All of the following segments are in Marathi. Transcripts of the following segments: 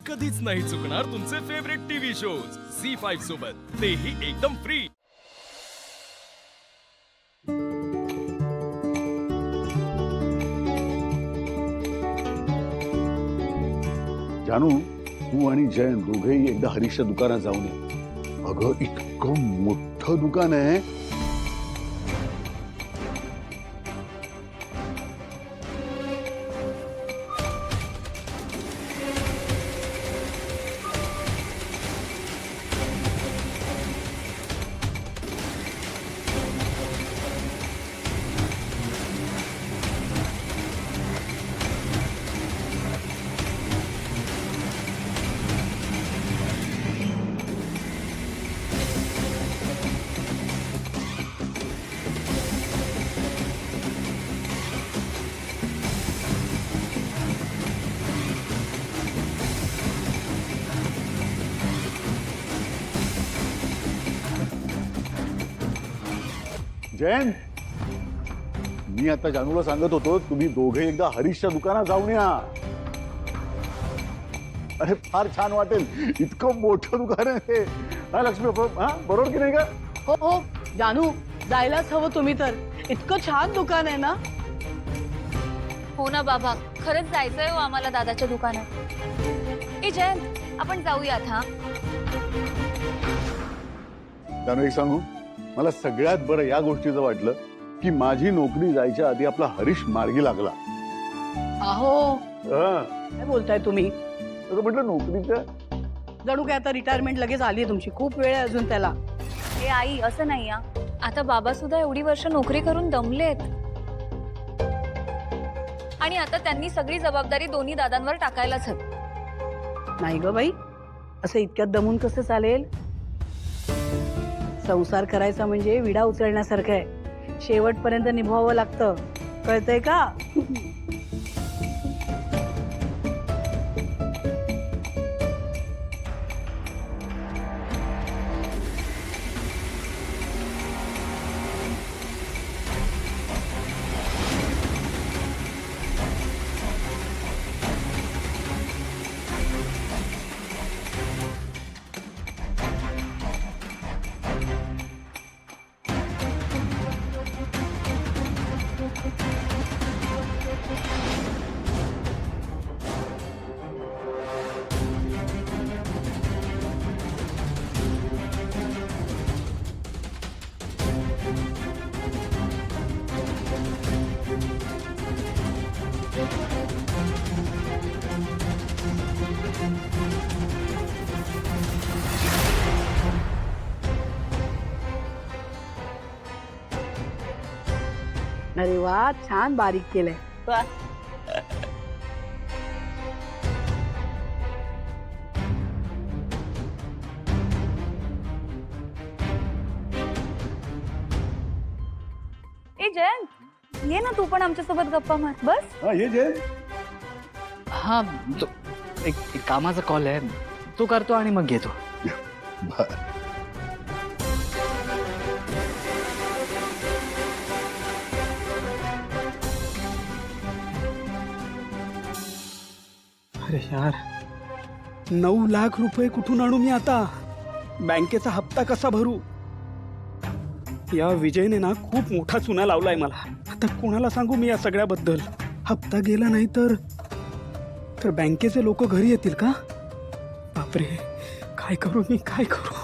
कधीच नाही चुकणार तुमचे फेवरेट टीव्ही शोज झी5 सोबत, तेही एकदम फ्री। जानू, तू आणि जयंत दोघेही एकदा हरीशच्या दुकानात जाऊन ये। अगं इतकं मोठं दुकान आहे। जयंत, मी आता जानूला सांगत होतो तुम्ही दोघे एकदा हरीशच्या दुकानात जाऊन या। अरे फार छान वाटेल, इतकं मोठं दुकान आहे। हा लक्ष्मी, हा बरोबर की नाही का? हो हो जानू, जायलाच हवं तुम्ही तर, इतकं छान दुकान आहे ना। हो ना बाबा, खरंच जायचंय हो आम्हाला दादाच्या दुकानात। ए जयंत, आपण जाऊयात हा। जानू एक सांगू, मला सगळ्यात बरं या गोष्टीचं वाटलं की माझी नोकरी जायच्या आधी आपला हरीश मार्गी लागला। अहो हा, काय बोलताय तुम्ही? तर म्हटलं नोकरीचं जणू काय आता रिटायरमेंट लगेच आली तुमची, खूप वेळ आहे अजून त्याला। ए आई, असं नाही हा, आता बाबा सुद्धा एवढी वर्ष नोकरी करून दमलेत आणि आता त्यांनी सगळी जबाबदारी दोन्ही दादांवर टाकायलाच हवी। नाही ग बाई, असं इतक्यात दमून कसं चालेल? संसार करायचा म्हणजे विडा उचलण्यासारखं आहे, शेवटपर्यंत निभावावं लागतं, कळतंय का? अरे वा, छान बारीक केलंय। ए जयंत, ये ना तू पण आमच्यासोबत गप्पा मार बस। हा ये जयंत। हा, तो एक कामाचा कॉल आहे, तो करतो आणि मग घेतो। बर, अरे यार, 9 लाख रुपये कुठून आणू मी आता? बँकेचा हप्ता कसा भरू? या विजयने ना खूप मोठा चुना लावलाय मला। आता कोणाला सांगू मी या सगळ्याबद्दल? हप्ता गेला नाही तर बँकेचे लोक घरी येतील का? बापरे, काय करू मी, काय करू?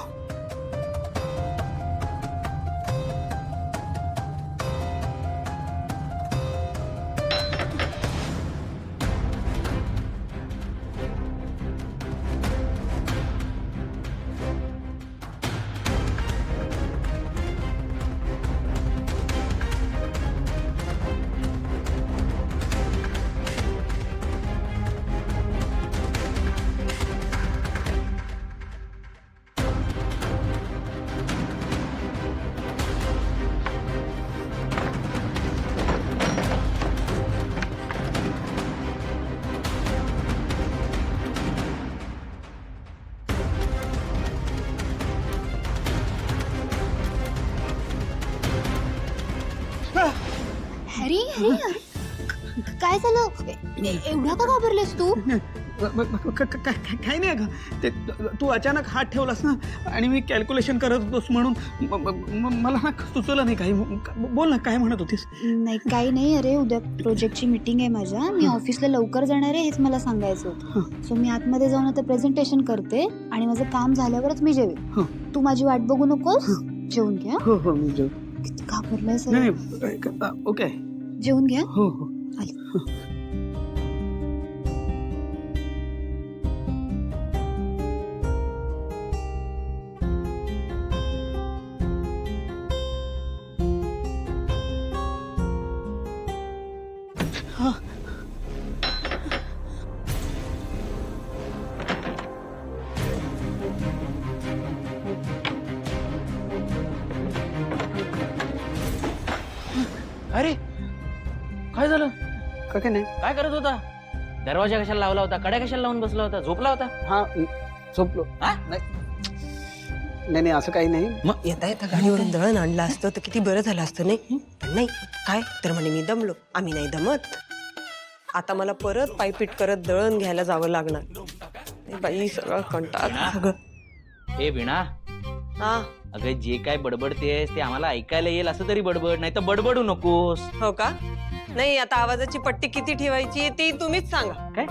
अरे अरे काय झालं? एवढा का घाबरलेस तू? काही नाही का ते तू अचानक हात ठेवलास ना आणि मी कॅल्क्युलेशन करत होतोस म्हणून मला ना सुचवलं नाही काही. बोल ना, काय म्हणत होतीस? नाही काही नाही. अरे उद्या प्रोजेक्टची मीटिंग आहे माझ्या. मी ऑफिसला लवकर जाणार आहे हेच मला सांगायचं होतं. सो मी आतमध्ये जाऊन आता प्रेझेंटेशन करते आणि माझं काम झाल्यावरच मी जेवेन. तू माझी वाट बघू नकोस. जेवून घ्या. हो हो मी जेव. किती घाबरलाय सर. नाही ओके. जेवून घ्या. हो हो. अरे काय झालं? काय नाही. काय करत होता? दरवाजा कशाला लावला होता? कड्या कशाला लावून बसला होता? झोपला होता? हा झोपलो. हा? नाही नाही असं काही नाही. मग येता येता गाडीवरून दळण आणलं असतं तर किती बरं झालं असतं नाही. पण नाही काय तर म्हणे मी दमलो. आम्ही नाही दमत. आता मला परत पायपीट करत दळण घ्यायला जावं लागणार. बाई सगळं कंटाळा सगळं. हे वीणा, हा अगं जे काय बडबडतेस ते आम्हाला ऐकायला येईल असं तरी बडबड, नाही तर बडबडू नकोस. हो का? नाही आता आवाजाची पट्टी किती ठेवायची ती तुम्हीच सांगा. काय?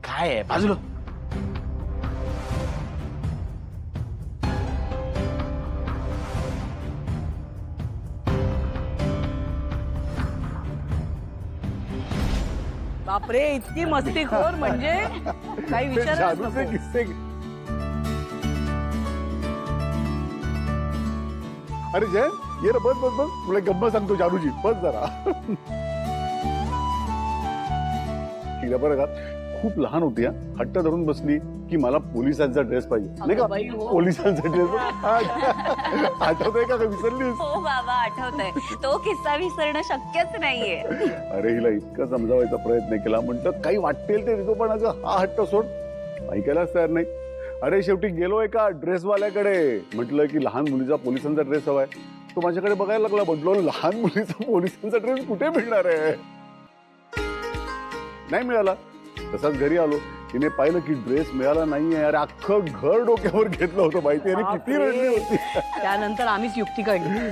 काय आहे बाजूला. बापरे, इतकी मस्तीखोर म्हणजे काही विचार. जादूचे किस्से. अरे जय, ये ना, बस बस बस, तुला एक गंमत सांगतो जादूची. बस जरा. तिला बरं का खूप लहान होती, हट्ट धरून बसली की मला पोलिसांचा ड्रेस पाहिजे, नाही का? बाई, हो. पोलिसांचा ड्रेस आठवतोय का? विसरलीस? हो बाबा, आठवतंय. तो किस्सा विसरणं शक्यच नाहीये. अरे हिला इतकं समजावायचा प्रयत्न केला, म्हटलं काही वाटेल ते देतो, पण अगं हा हट्ट सोड, ऐकायलाच तयार नाही. अरे शेवटी गेलो एका ड्रेसवाल्याकडे, म्हटलं की लहान मुलीचा पोलिसांचा ड्रेस हवाय. तो माझ्याकडे बघायला लागला. म्हटलो लहान मुलीचा पोलिसांचा ड्रेस कुठे मिळणार आहे? नाही मिळाला. तसाच घरी आलो, तिने पाहिलं की ड्रेस मिळाला नाहीये. अरे अख्खं घर डोक्यावर घेतलं होतं, माहिती आहे किती रडली होती. त्यानंतर आम्हीच युक्ती काढली.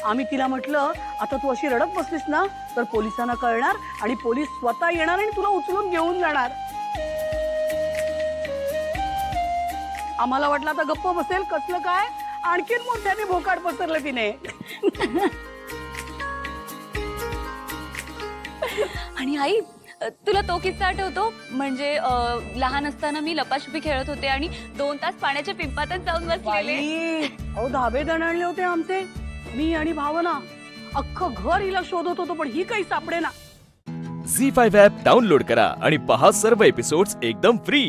आम्ही तिला म्हटलं, आता तू अशी रडत बसलीस ना तर पोलिसांना कळणार आणि पोलीस स्वतः येणार आणि तुला उचलून घेऊन जाणार. आम्हाला वाटलं आता गप्प बसेल, कसलं काय, आणखीन मोठ्याने भोकाड पसरलं तिने. आणि आई, तुला तो किस्सा आठवतो? म्हणजे लहान असताना मी लपाछपी खेळत होते आणि 2 तास पाण्याच्या पिंपातच जाऊन बसलेले. बाई, अहो धाबे दणाणले होते आमचे. मी आणि भावना अख्खं घर हिला शोधत होतो, पण ही काही सापडे ना. झी5 ॲप डाउनलोड करा आणि पहा सर्व एपिसोड्स एकदम फ्री.